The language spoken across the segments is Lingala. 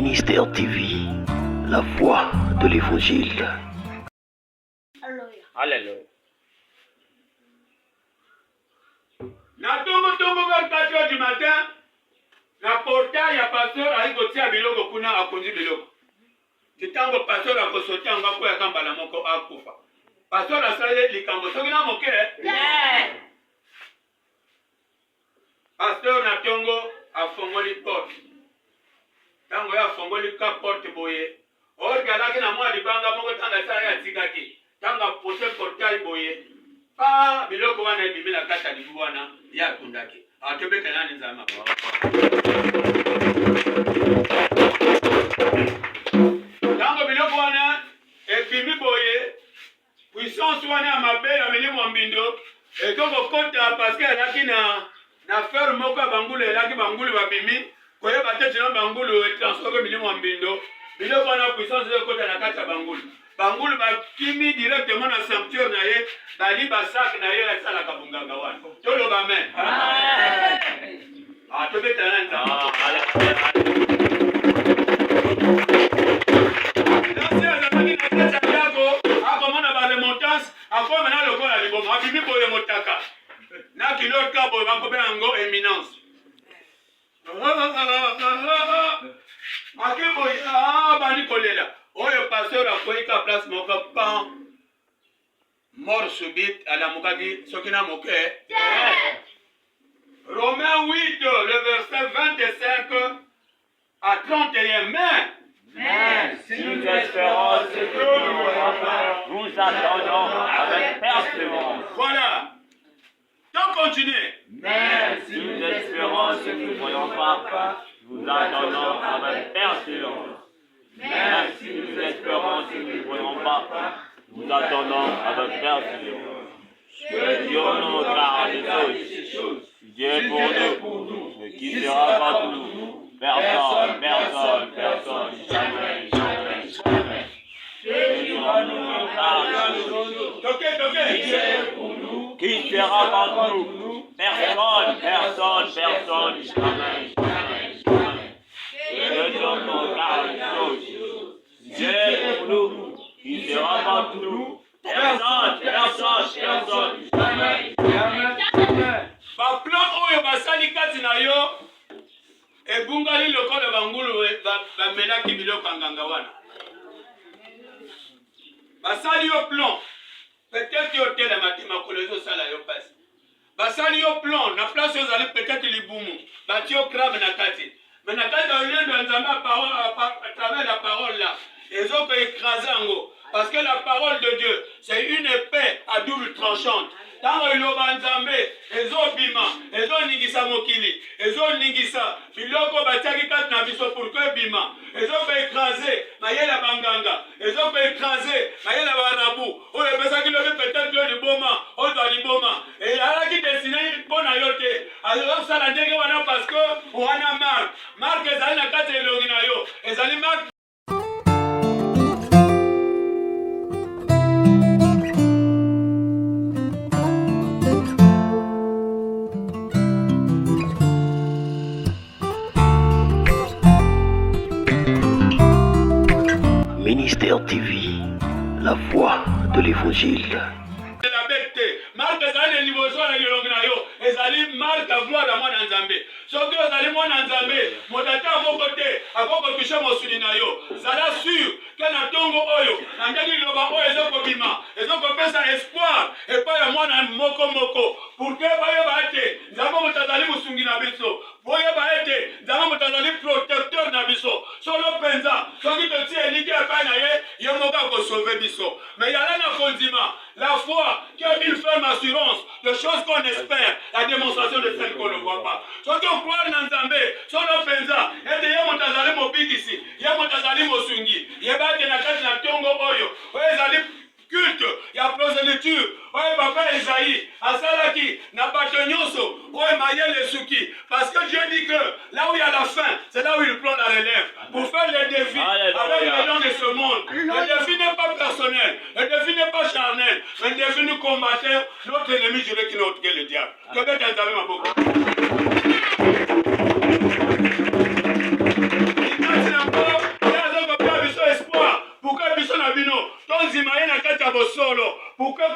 Ministère TV, la voix de l'évangile. Alléluia. Na tongo vers 4 heures du matin, na portail ya pasteur aikotia biloko kuna akonzi biloko. Kitango pasteur akosoti anga ko yakambala moko akufa. Pasteur asale likambo soki na moke. Pasteur na tongo afongoli porte. Tango ya afongoli ka porte boye. Orgalaki na mwa libanga moko tanga sala ya tikaki. Tanga pote portail boye. Pa biloko wana ebimi na kata libu wana ya kundaki. Atobeka nani nzama. Tango biloko wana ebimi boye. Puissance wana ya mabe ya milimu mbindo. Etoko kota parce que alaki na fer moko bangulu elaki bangulu babimi. Koye batete na bangulu transformer milimu mbindo. Biloko wana puissance de kota na kata bangulu. Bangulu bakimi directement na sanctuaire na ye, bali basak na ye la sala kabunganga wana. Tolo ba amen. Ah, to beta na nzama. Dans ces zamani na tete yako, akomona ba remontance, akoma na lokola liboma, abimi boye motaka. Na kilot ka boye bakobe ngo éminence. Akebo bani kolela. Oyo pasteur a koyika place moko pan mort subite à la mokaki sokina moke. Romains 8 le verset 25 à 31. Mais si nous espérons ce que nous voyons pas, nous attendons avec persévérance. Voilà. Donc continuez. Mais si nous espérons ce que nous ne voyons pas, nous attendons avec persévérance. Même si nous espérons ce que nous ne voyons pas, nous attendons avec persévérance. Que Dieu nous garde ces choses. Dieu est pour nous, mais qui sera contre nous? Personne, jamais. Que Dieu nous garde ces choses. Dieu est pour nous, qui sera contre nous? Personne, jamais. Que Dieu nous garde ces choses. Dieu est pour nous, qui sera contre nous? Personne. Ba plan oyo basali kati na yo ebungali lokola bangulu ba menaki biloko nganga wana. Basali yo plan peut-être yo tela matima kolezo sala yo pasi. Basali yo plan na place yo zali peut-être libumu bati yo crabe na kati. Mais na kati yo lendo nzamba parole à travers la parole là. Ezo ko écraser ngo parce que la parole de Dieu c'est une épée à double tranchante. Tango iloba nzambe ezobima ezoningisa mokili ezoningisa biloko batiaki kati na biso pour que bima ezoko écraser mayela banganga ezoko écraser mayela barabu oyo pesaki lobi peut-être yo liboma oyo liboma et alaki destiné mpona yo te azosala ndenge wana parce que wana marque ezali na kati elongi na yo ezali marque. Ministère TV, la voix de l'évangile. La bête, marque ezali liboso na yolongi na yo, ezali marque à gloire à mwana nzambe. Soki ezali mwana nzambe, motata moko te, akoko toucher mosuli na yo. Zala sûr que na tongo oyo, na ndenge liloba oyo ezokobima, ezokopesa espoir epai ya mwana moko pour que bayeba ete nzambe moto azali mosungi na biso. Boyeba ete nzambe moto azali protecteur na biso. Solo penza, soki totie eliki epai na ye, ye moko akosauve biso. Mais yala na kondima, la foi qui a une ferme assurance de choses qu'on espère, la démonstration de celles qu'on ne voit pas. Soki okroire na nzambe, solo penza, ete ye moto azali mobikisi, ye moto azali mosungi, yeba ete na kati na tongo oyo, oyo ezali culte, ya prosélyture, oyo papa Esaïe, asalaki, na bato nyonso, oyo mayele suki. Parce que Dieu dit que là où il y a la fin, c'est là où il prend la relève. Pour faire les défis avec les gens de ce monde. Le défi n'est pas personnel, le défi n'est pas charnel, mais le défi nous combattre notre ennemi juré qui n'est autre que le diable. Que Dieu t'entende ma beaucoup. Imagine un peu.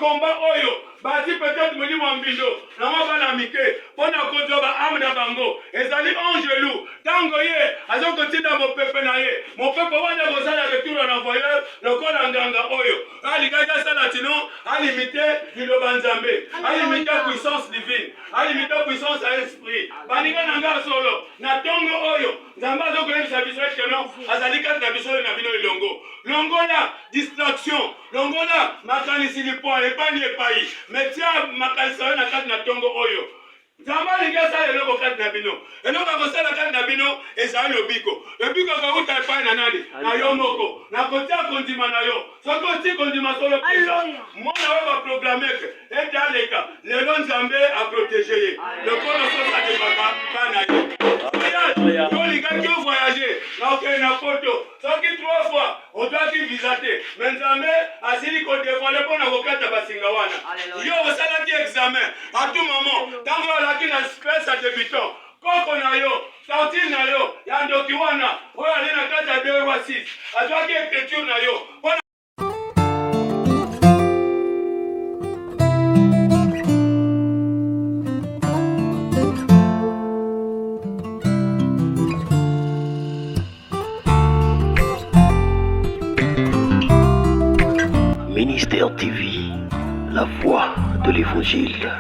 combat oyo bati peut-être molimo wa mbindo na mwa bana mike mpona kozwa baame na bango ezali angelu ntango ye azokotinda mopepe na ye mopepe wana kosala retour en envoyeur lokola nganga oyo alikaki asala tino alimite liloba nzambe alimite puissance divine alimite puissance ya esprit baninga na nga solo na ntongo oyo nzambe azokoyebisa biso eteno azali kati na biso na bino elongo longola distraction longola makanisi lipo epani epai metia makanisi oyo na kati na ntongo oyo nzambe alingi asala eloko kati na bino eloko akosala kati na bino ezali lobiko akouta epai na nani na yo moko na kotia kondima na yo soki oti kondima solo mpenza mona oyo baprogrameke ete aleka lelo nzambe aprotege ye lokolo soki adebaka bana ye olingaki ovoyage na okende na poto soki 3 fois odwaki visa te me nzambe asili kodevole mpona kokata basinga wana yo osalaki examen a tout moment ntango olaki na space ya débutant koko na yo sortir na yo ya ndoki wana oyo ali na kati ya 2 roi 6 azwaki écriture na yo mpona Ministère TV, la voix de l'évangile.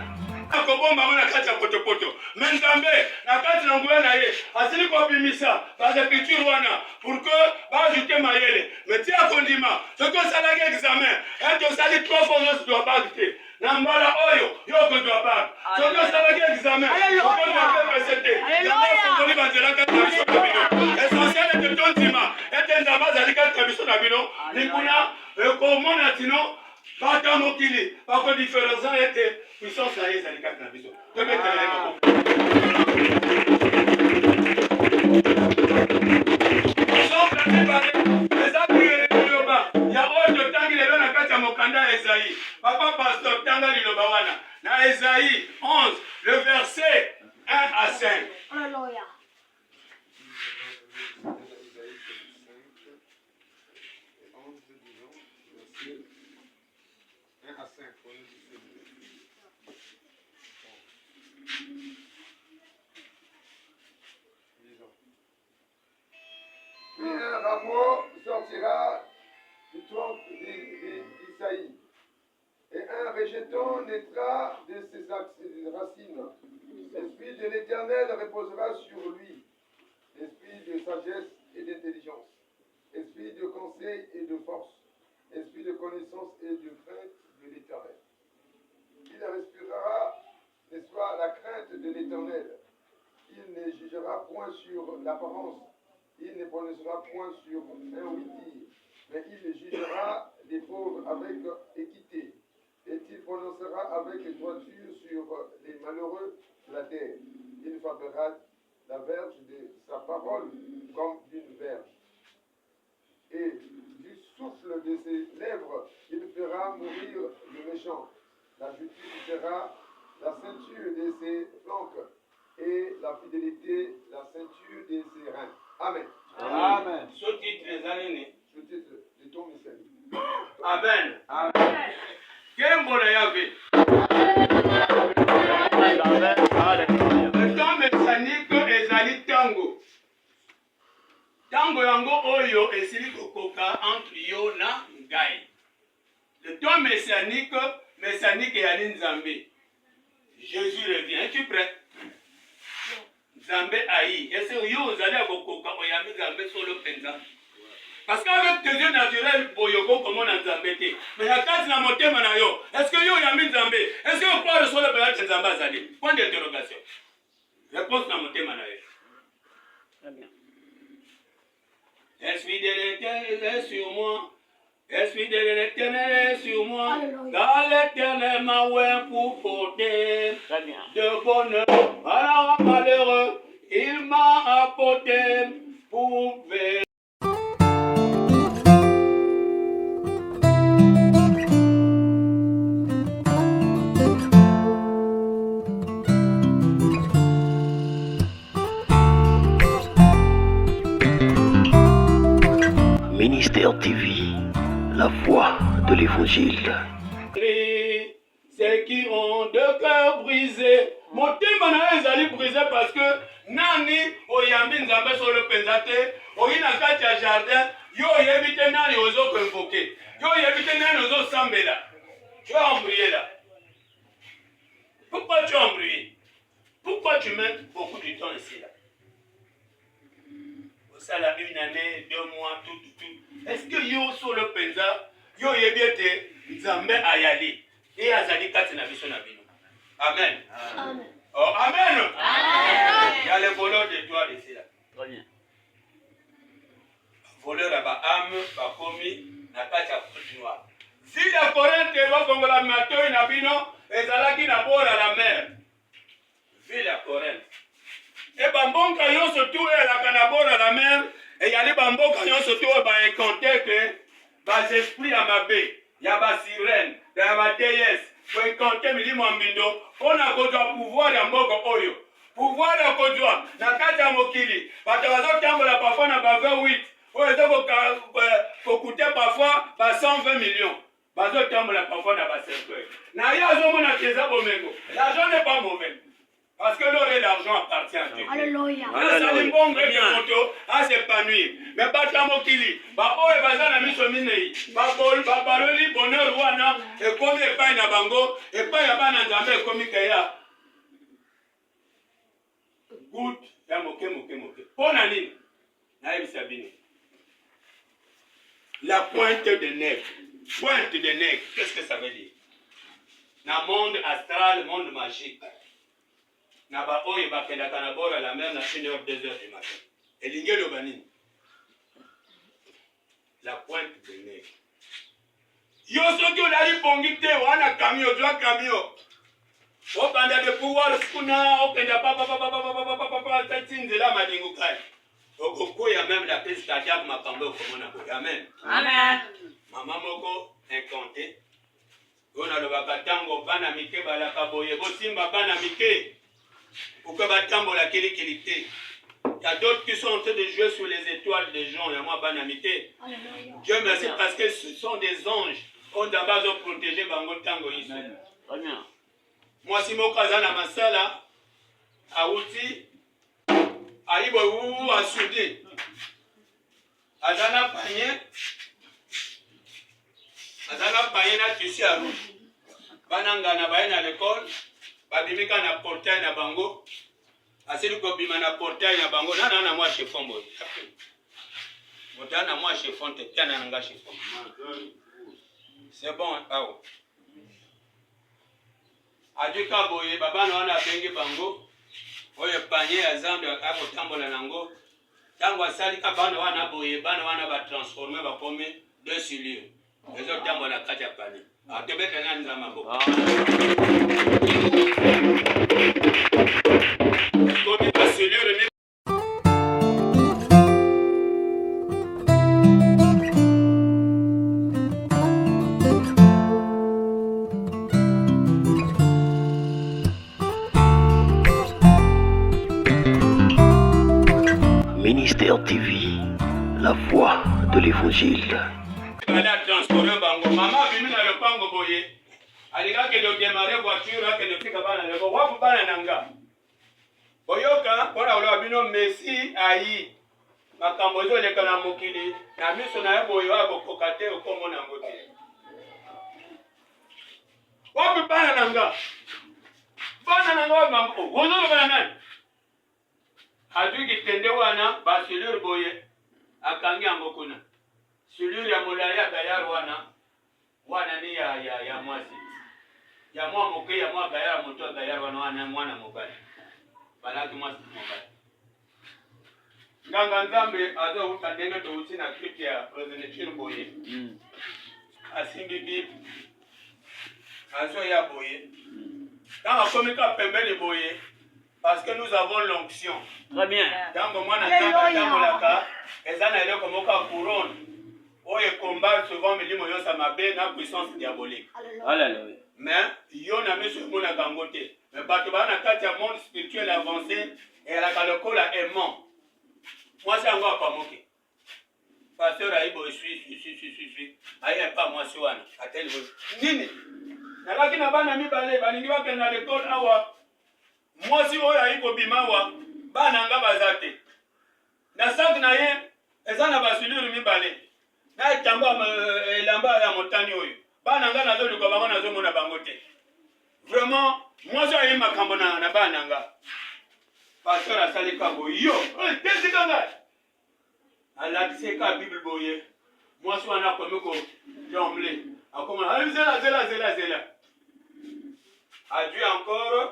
akobomba ngo na kati ya potopoto me nzambe na kati na nguya na ye asili kobimisa basécriture wana pour que baajute mayele me ti akondima soki osalaki examen ete osali 3 fois ozozwa bage te na mbala oyo yo okozwa bage soki osalaki examen okozwa ppc te nzambe afungoli banzela kati na biso na bino essentiel ete tondima ete nzambe azali kati na biso na bino likuna ekomona tino bata mokili bakodifferensa ete puissance na ye ezali kati na biso tobetela ye maboko eza liloba ya oyo totangi lelo na kati ya mokanda ya Esaïe papa pasteur tanga liloba wana na Esaïe 11 le verset 1 à 5. Alléluia. Puis un rameau sortira du tronc d'Isaïe, et un rejeton naîtra de ses racines. L'Esprit de l'Éternel reposera sur lui, l'esprit de sagesse et d'intelligence, esprit de conseil et de force, esprit de connaissance et de crainte de l'Éternel. Il respirera, n'est-ce pas, la crainte de l'Éternel. Il ne jugera point sur l'apparence. Il ne prononcera point sur un oui-dire, mais il jugera les pauvres avec équité, et il prononcera avec droiture sur les malheureux de la terre. Il frappera la verge de sa parole comme d'une verge. Et du souffle de ses lèvres, il fera mourir le méchant. La justice sera la ceinture de ses flancs, et la fidélité la ceinture de ses reins. Amen. Amen. Sous-titre les années. Sous-titre de ton message. Amen. Amen. Kembo na Yahvé. Le temps messianique ezali tango. Tango yango oyo esili kokoka entre yo na ngai. Le temps messianique yali Nzambe. Jésus revient. Es-tu prêt? Nzambe aïe. Est-ce que yo ozali akokoka oyambi Nzambe solo penza? Parce qu'avec tes yeux naturels, boyoko comme on a Nzambe te. Mais la case na motema na yo. Est-ce que yo oyambi Nzambe? Est-ce que yo croit le solo penza Nzambe azali? Point d'interrogation. Réponse na motema na yo. Très bien. Esprit de l'Éternel est sur moi. Esprit de l'Éternel est sur moi. Car l'Éternel m'a oint pour porter de bonheur à la malheureux. Il m'a apporté pour faire. Ministère TV, la voix de l'évangile. qui ont deux cœurs brisés. Motema na ezali brisé parce que nani oyambi nzambe sur le penzate, oyina kati ya jardin, yo yebite nani ozo convoquer. Yo yebite nani ozo sambela. Tu as embrouillé là. Pourquoi tu as embrouillé? Pourquoi tu mets beaucoup de temps ici là? Ça là, une année, 2 mois, tout. Est-ce que yo sur le penza, yo yebite nzambe ayali et azali kati na biso na bino? Amen. Amen. Oh, amen. Amen. Il y a le voleur de toi ici là. Très bien. Voleur à ba âme, ba komi, na kati ya côte noire. Si la Corinthe va comme la matin na bino, ezalaki na bord à la mer. Ville à Corinthe. Et bambonka yon surtout la na bord à la mer, et y a les bambonka yon surtout ba incanté que ba esprits à ma baie, y a ba sirène, y a ba déesse. Pour incanter milimo mbindo, on a kodwa pouvoir ya mbogo oyo. Pouvoir ya kodwa na kati ya mokili. Bato bazotambola parfois na ba 28. Oyo ezo coûter parfois ba 120 millions. Bazotambola parfois na ba 50. Na ya azomona keza bomengo. L'argent n'est pas mauvais. Parce que l'or et l'argent appartient à Dieu. Alléluia. À s'épanouir. Mais pas mokili. Ba oye bazana miso minei. Ba baloli bonheur wana et comme epai na bango et pas ya bana nzambe komi kaya. Good ya moke. Pona nini? Na yebisa bino. La pointe de nez. Pointe de nez. Qu'est-ce que ça veut dire? Na monde astral, monde magique. Na ba oye bakendaka na bord à la mer na 1h, 2h du matin. Elinge lobanini. La pointe de nez. Yo soki olali bongi te wana camion, doa camion. O banda de pouvoir skuna okenda papa tatinzela madingu kai. Okokoya même la peste cardiaque makambo okomona boye. Amen. Amen. Mama moko incanté. Ona lobaka tango bana mike balaka boye bosimba bana mike. Pourquoi batambo la qualité? Il y a d'autres qui sont en train de jouer sur les étoiles des gens. Il y a moi banamité. Dieu merci parce que ce sont des anges. On d'abord ont protégé bango tango ici. Très bien. Moi si mon cousin a masala a outi aïbo ou a soudé. Azana panier na tissu à rouge. Bananga na baye na l'école. Babimika na portail na bango. Asili ko bima na portail na bango. Na moi chiffon boy. Motana moi chiffon te tiana nga chiffon. C'est bon hein? Ah oh. Adika boye baba na wana bengi bango. Oye panier azambe ako tambola nango. Tango asali ka bana wana boye bana wana ba transformer ba comme deux cellules. Ezo tambola kati ya panier. Atebeka nani za mambo. Ministère TV, la voix de l'évangile. Maman venu na lopango boye. Alika ke do démarrer voiture ke do fika bana leko wapu bana nanga. Boyoka pona ulo bino Messi ayi. Makambo zo leka na mokili na miso na boyo abo kokate okomo na ngote. Wapu bana nanga. Bana nanga mango. Wozo bana nani? Adu kitende wana basilur boye. Akangi angokuna. Silur ya mulaya gayar wana ni ya mwasi. Ya mwa moke ya mwa gayar moto gayar wana mwana mobali. Balaki mwasi mobali. Nganga nzambe azo utandenge to uti na kitu ya President Chirboye. Asimbi bibi. Azo ya boye. Kama komika pembeni boye. Parce que nous avons l'onction. Très bien. Tango mwana tamba tango laka. Ezana eloko moka couronne. Oye combat souvent milimo yo sa mabe na puissance diabolique. Alléluia. Mais yo na miso mona gangote. Mais bato bana kati ya monde spirituel avancé et la kalokola aimant. Moi c'est encore pas moqué. Pasteur Aibo suis. Aïe pas moi si wana. Atel nini. nalaki na bana mibale balingi bakende na l'école awa mwasi oyo ayi kobima awa bana nga baza te na sak na ye eza na basulure mibale na etambo elamba ya motani oyo bana nga nazoluka bango nazomona bango te vraiment mwasi ayi makambo na bana nga pasteur asali kambo yo tesika ngai alakisi ka bible boye mwasi wana akomi kotomble akoma zela adieu encore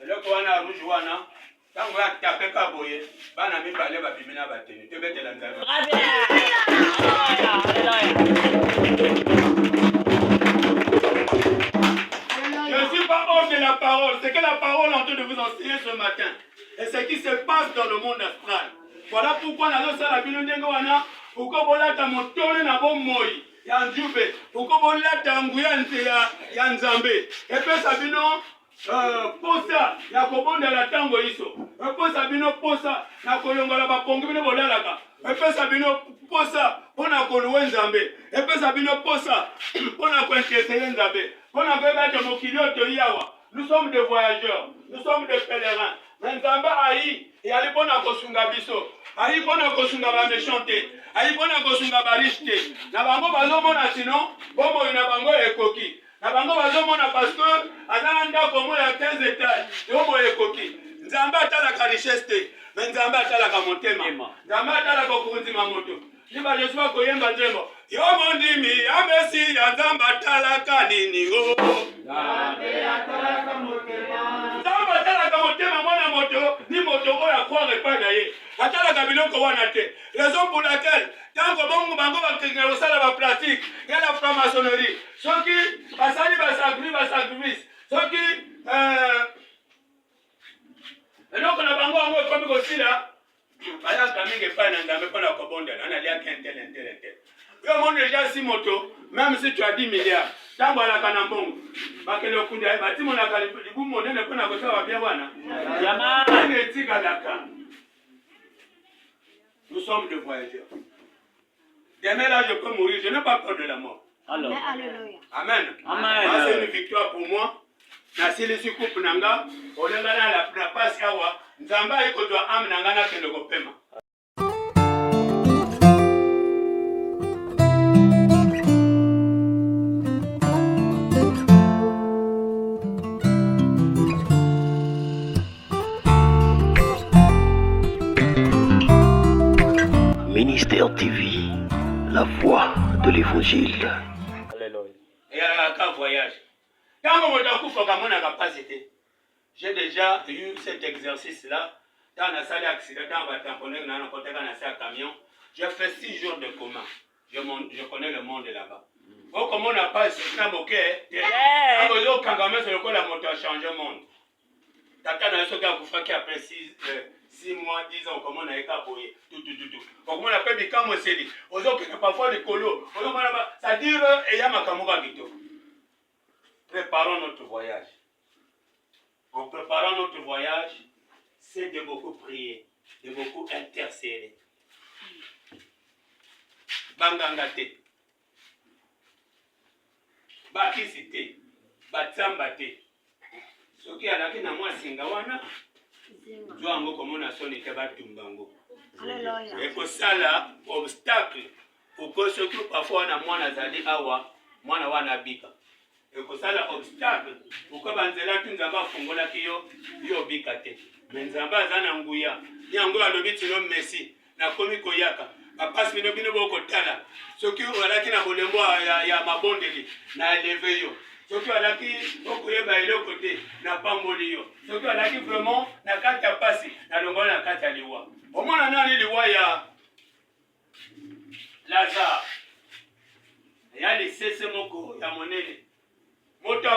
eloko wana rouge wana ntango ya tape ka boye bana mibale babimi na bateni tobetela nzambe. Je ne suis pas hors de la parole. C'est que la parole est en train de vous enseigner ce matin. Et ce qui se passe dans le monde astral. Voilà pourquoi nous avons la Bible. Pourquoi ta motole na bomoi ya njube. Pourquoi ta nguya ya nzambe. Et puis sabino posa ya kobonda la tango iso. Et puis sabino posa na kolongola ba pongi bino bolalaka. Et puis sabino posa pona koluwe nzambe. Et puis sabino posa pona kwentese nzambe. Nous sommes des voyageurs, nous sommes des pèlerins. Nzambe ayi yali pona kosunga biso, ayi pona kosunga ba méchanté, ayi pona kosunga ba riche. Na bango bazomona sinon bomo ina bango ekoki. Na bango bazomona parce que azana ndako mo ya 15 étages, bomo ekoki. Nzambe atalaka richesse te, mais Nzambe atalaka motema. Nzambe atalaka kokunzima moto. Niba Yesu akoyemba nzembo. Yo mondimi amesi ya Nzambe atalaka nini o. Nzambe atalaka motema. Nzambe atalaka motema mwana moto ni moto oya kwa repa na ye. Atalaka biloko wana te. Raison pour laquelle tango bongo bango bakengela osala ba pratique ya la franc-maçonnerie. Soki basali basacrifice. Soki eloko na bango ango ekomi kosila Baya kaminge pa na Nzambe pona kobonda na lia kentel. Yo monde déjà si moto, même si tu as 10 milliards, tango ala kana mbongo. Bakele okundi ay bati mona kali libu monene pona kosala bien wana. Jamaa ne tika daka. Nous sommes des voyageurs. Demain là je peux mourir, je n'ai pas peur de la mort. Alors. Amen. Amen. C'est une victoire pour moi. Na silisi coupe nanga, olenga na la passe awa. Nzamba iko doa am nanga na kende kopema. Ministère TV, la voix de l'évangile. Alléluia. Et à la voyage. Quand on a coupé comme on a capacité, j'ai déjà eu cet exercice-là. Dans la salle d'accident, dans la tamponneuse, dans le côté d'un camion, j'ai fait 6 jours de coma. Je connais le monde là-bas. Oh, comme on n'a pas ce qu'on a moqué, quand même, c'est le coup la moto a changé le monde. Tata dans ce cas, vous faites qu'après 6 mois, 10 ans, comment on a été aboyé, tout. Donc, on a fait des camps, c'est dit. Aux autres, parfois des colos. Ça dit, et y a ma camoura qui préparons notre voyage. En préparant notre voyage, c'est de beaucoup prier, de beaucoup intercéder. Bangangate, bakisite, batsambate. Ce qui a la qui n'a moi singawana, tu as comme on a sonné batumbango. Et pour ça là, obstacle, pour que ceux qui parfois na moi nazali awa, moi na wana bika. Et pour ça là, obstacle, pour que banzela tunzamba fongola kiyo, yo bika te. Menzamba zana nguya, nyango alobiti no messi, na komi koyaka. Papas bino boko tala. Soki walaki na bolembo ya mabondeli na lever yo. Soki walaki okoyeba eloko te na pamboli yo. Soki walaki vraiment na kati ya pasi na longola na kati ya liwa. Omona nani liwa ya Lazare. Ya lisese moko ya monene. Moto